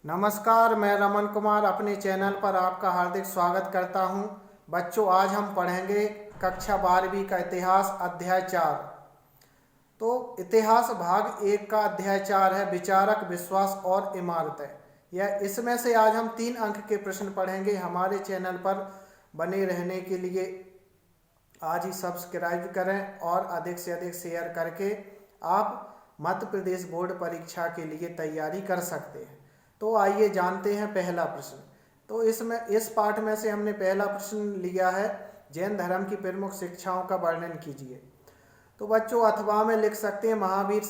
नमस्कार, मैं रमन कुमार अपने चैनल पर आपका हार्दिक स्वागत करता हूं। बच्चों, आज हम पढ़ेंगे कक्षा 12वीं का इतिहास अध्याय 4। तो इतिहास भाग 1 का अध्याय 4 है विचारक, विश्वास और इमारतें। यह इसमें से आज हम 3 अंक के प्रश्न पढ़ेंगे। हमारे चैनल पर बने रहने के लिए आज ही सब्सक्राइब करें और अधिक से अधिक शेयर करके आप मध्य प्रदेश बोर्ड परीक्षा के लिए तैयारी कर सकते हैं। तो आइए जानते हैं पहला प्रश्न। तो इस पाठ में से हमने पहला प्रश्न लिया है, जैन धर्म की प्रमुख शिक्षाओं का वर्णन कीजिए। तो बच्चों, अथवा में लिख सकते हैं महावीर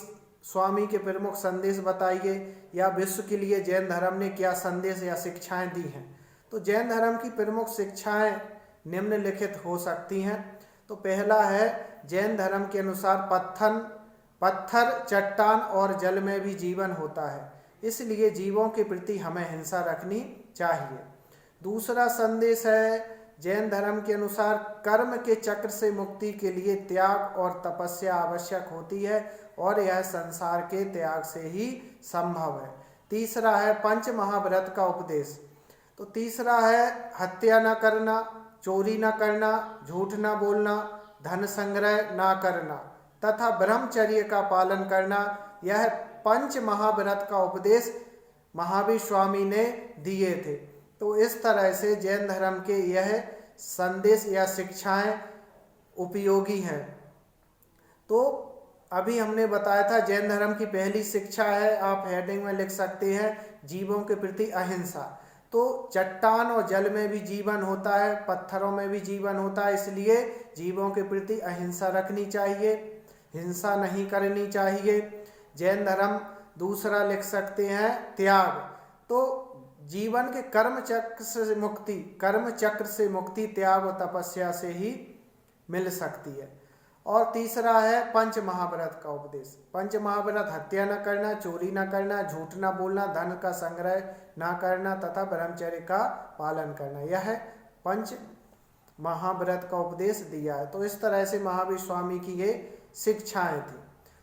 स्वामी के प्रमुख संदेश बताइए, या विश्व के लिए जैन धर्म ने क्या संदेश या शिक्षाएं दी हैं। तो जैन धर्म की प्रमुख शिक्षाएं निम्नलिखित हो सकती हैं। तो पहला है, जैन धर्म के अनुसार पत्थर, चट्टान और जल में भी जीवन होता है, इसलिए जीवों के प्रति हमें हिंसा रखनी चाहिए। दूसरा संदेश है, जैन धर्म के अनुसार कर्म के चक्र से मुक्ति के लिए त्याग और तपस्या आवश्यक होती है और यह संसार के त्याग से ही संभव है। तीसरा है, पंच महाव्रत का उपदेश। तो तीसरा है, हत्या न करना, चोरी न करना, झूठ न बोलना, धन संग्रह न करना तथा ब्रह्मचर्य का पालन करना। यह पंच महाव्रत का उपदेश महावीर स्वामी ने दिए थे। तो इस तरह से जैन धर्म के यह संदेश या शिक्षाएं उपयोगी हैं। तो अभी हमने बताया था, जैन धर्म की पहली शिक्षा है, आप हेडिंग में लिख सकते हैं, जीवों के प्रति अहिंसा। तो चट्टान और जल में भी जीवन होता है, पत्थरों में भी जीवन होता है, इसलिए जीवों के प्रति अहिंसा रखनी चाहिए, हिंसा नहीं करनी चाहिए। जैन धर्म दूसरा लिख सकते हैं, त्याग। तो जीवन के कर्म चक्र से मुक्ति त्याग और तपस्या से ही मिल सकती है। और तीसरा है, पंच महाव्रत का उपदेश। पंच महाव्रत, हत्या न करना, चोरी न करना, झूठ न बोलना, धन का संग्रह न करना तथा ब्रह्मचर्य का पालन करना, यह पंच महाव्रत का उपदेश दिया है। तो इस तरह से महावीर स्वामी की ये शिक्षाएं थी।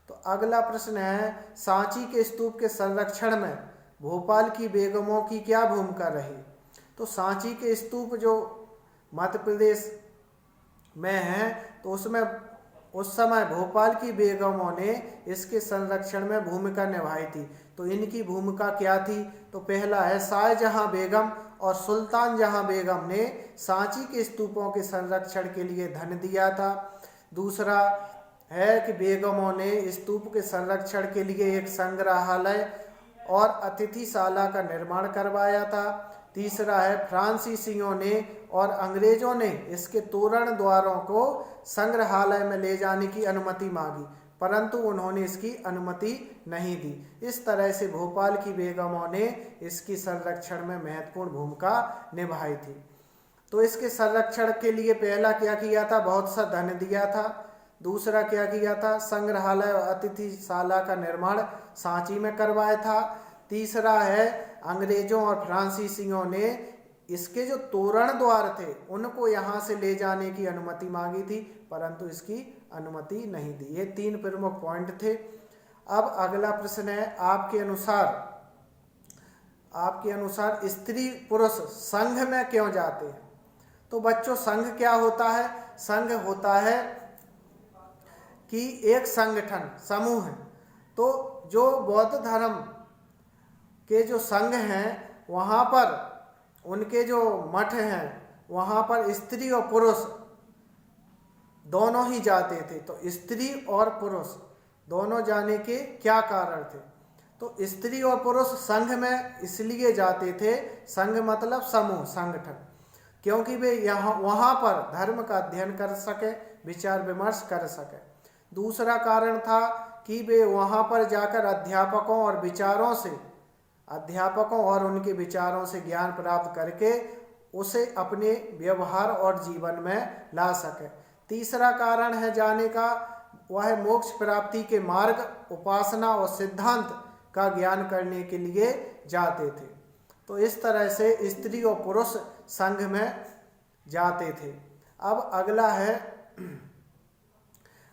तो अगला प्रश्न है, सांची के स्तूप के संरक्षण में भोपाल की बेगमों की क्या भूमिका रही। तो सांची के स्तूप जो मध्य प्रदेश में है, तो उसमें उस समय भोपाल की बेगमों ने इसके संरक्षण में भूमिका निभाई थी। तो इनकी भूमिका क्या थी। तो पहला है, शाहजहां बेगम और सुल्तान जहां बेगम ने सांची के स्तूपों के संरक्षण के लिए धन दिया था। दूसरा है कि बेगमों ने स्तूप के संरक्षण के लिए एक संग्रहालय और अतिथिशाला का निर्माण करवाया था। तीसरा है, फ्रांसीसियों ने और अंग्रेजों ने इसके तोरण द्वारों को संग्रहालय में ले जाने की अनुमति मांगी, परंतु उन्होंने इसकी अनुमति नहीं दी। इस तरह से भोपाल की बेगमों ने इसकी संरक्षण में महत्वपूर्ण भूमिका निभाई थी। तो इसके संरक्षण के लिए पहला क्या किया था, बहुत सा धन दिया था। दूसरा क्या किया था, संग्रहालय और अतिथिशाला का निर्माण सांची में करवाया था। तीसरा है, अंग्रेजों और फ्रांसीसियों ने इसके जो तोरण द्वार थे उनको यहाँ से ले जाने की अनुमति मांगी थी, परंतु इसकी अनुमति नहीं दी। ये 3 प्रमुख पॉइंट थे। अब अगला प्रश्न है, आपके अनुसार स्त्री पुरुष संघ में क्यों जाते हैं। तो बच्चों, संघ क्या होता है। संघ होता है कि एक संगठन, समूह है। तो जो बौद्ध धर्म के जो संघ हैं, वहाँ पर उनके जो मठ हैं, वहाँ पर स्त्री और पुरुष दोनों ही जाते थे। तो स्त्री और पुरुष दोनों जाने के क्या कारण थे। तो स्त्री और पुरुष संघ में इसलिए जाते थे, संघ मतलब समूह, संगठन, क्योंकि वे वहाँ पर धर्म का अध्ययन कर सके, विचार विमर्श कर सके। दूसरा कारण था कि वे वहाँ पर जाकर अध्यापकों और उनके विचारों से ज्ञान प्राप्त करके उसे अपने व्यवहार और जीवन में ला सके। तीसरा कारण है जाने का, वह मोक्ष प्राप्ति के मार्ग, उपासना और सिद्धांत का ज्ञान करने के लिए जाते थे। तो इस तरह से स्त्री और पुरुष संघ में जाते थे। अब अगला है,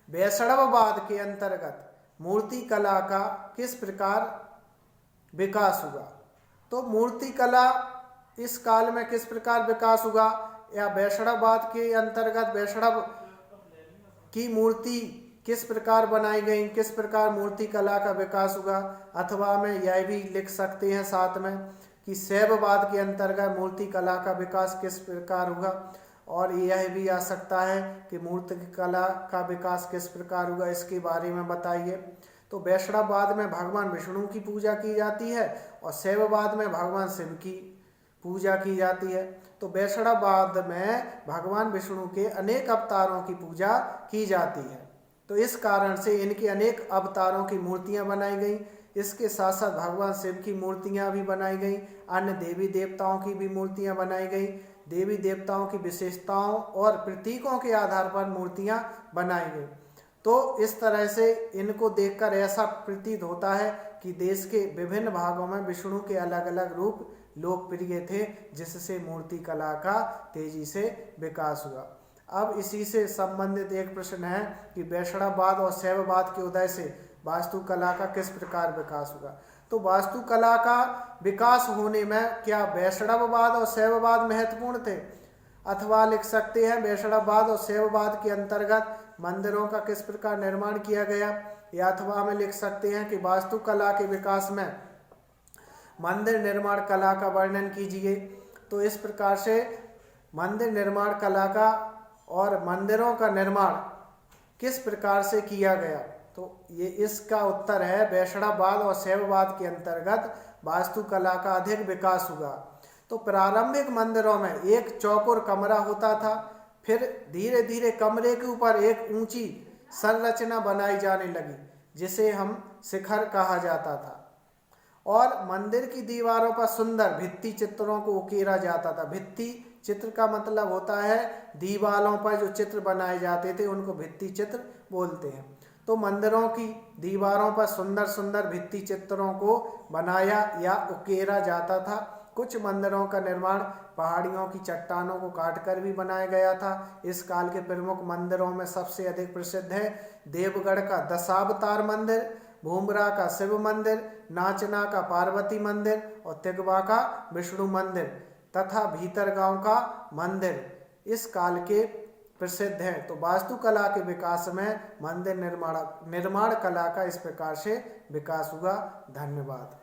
वैष्णववाद के अंतर्गत मूर्ति कला का किस प्रकार विकास हुआ। तो मूर्ति कला इस काल में किस प्रकार विकास हुआ, या वैष्णववाद के अंतर्गत वैष्णव की मूर्ति किस प्रकार बनाई गई, किस प्रकार मूर्ति कला का विकास हुआ। अथवा में यह भी लिख सकते हैं साथ में कि शैववाद के अंतर्गत मूर्ति कला का विकास किस प्रकार हुआ। और यह भी आ सकता है कि मूर्ति कला का विकास किस प्रकार हुआ, इसके बारे में बताइए। तो वैष्णववाद में भगवान विष्णु की पूजा की जाती है और शैववाद में भगवान शिव की पूजा की जाती है। तो वैष्णववाद में भगवान विष्णु के अनेक अवतारों की पूजा की जाती है, तो इस कारण से इनके अनेक अवतारों की मूर्तियां बनाई गई। इसके साथ साथ भगवान शिव की मूर्तियां भी बनाई गई, अन्य देवी देवताओं की भी मूर्तियां बनाई गई। देवी देवताओं की विशेषताओं और प्रतीकों के आधार पर मूर्तियां बनाई गई। तो इस तरह से इनको देखकर ऐसा प्रतीत होता है कि देश के विभिन्न भागों में विष्णु के अलग अलग रूप लोकप्रिय थे, जिससे मूर्ति कला का तेजी से विकास हुआ। अब इसी से संबंधित एक प्रश्न है कि वैष्णववाद और शैववाद के उदय से वास्तुकला का किस प्रकार विकास हुआ। तो वास्तुकला का विकास होने में क्या वैष्णववाद और शैववाद महत्वपूर्ण थे, अथवा लिख सकते हैं वैष्णववाद और शैववाद के अंतर्गत मंदिरों का किस प्रकार निर्माण किया गया, या अथवा हमें लिख सकते हैं कि वास्तुकला के विकास में मंदिर निर्माण कला का वर्णन कीजिए। तो इस प्रकार से मंदिर निर्माण कला का और मंदिरों का निर्माण किस प्रकार से किया गया, तो ये इसका उत्तर है वैष्णववाद और शैववाद के अंतर्गत वास्तुकला का अधिक विकास हुआ। तो प्रारंभिक मंदिरों में एक चौकोर कमरा होता था, फिर धीरे धीरे कमरे के ऊपर एक ऊंची संरचना बनाई जाने लगी, जिसे हम शिखर कहा जाता था। और मंदिर की दीवारों पर सुंदर भित्ति चित्रों को उकेरा जाता था। भित्ति चित्र का मतलब होता है दीवारों पर जो चित्र बनाए जाते थे, उनको भित्ति चित्र बोलते हैं। तो मंदिरों की दीवारों पर सुंदर सुंदर भित्ति चित्रों को बनाया या उकेरा जाता था। कुछ मंदिरों का निर्माण पहाड़ियों की चट्टानों को काटकर भी बनाया गया था। इस काल के प्रमुख मंदिरों में सबसे अधिक प्रसिद्ध है देवगढ़ का दशावतार मंदिर, भूमरा का शिव मंदिर, नाचना का पार्वती मंदिर और तिगवा का विष्णु मंदिर तथा भीतरगांव का मंदिर इस काल के प्रसिद्ध हैं। तो वास्तुकला के विकास में मंदिर निर्माण कला का इस प्रकार से विकास हुआ। धन्यवाद।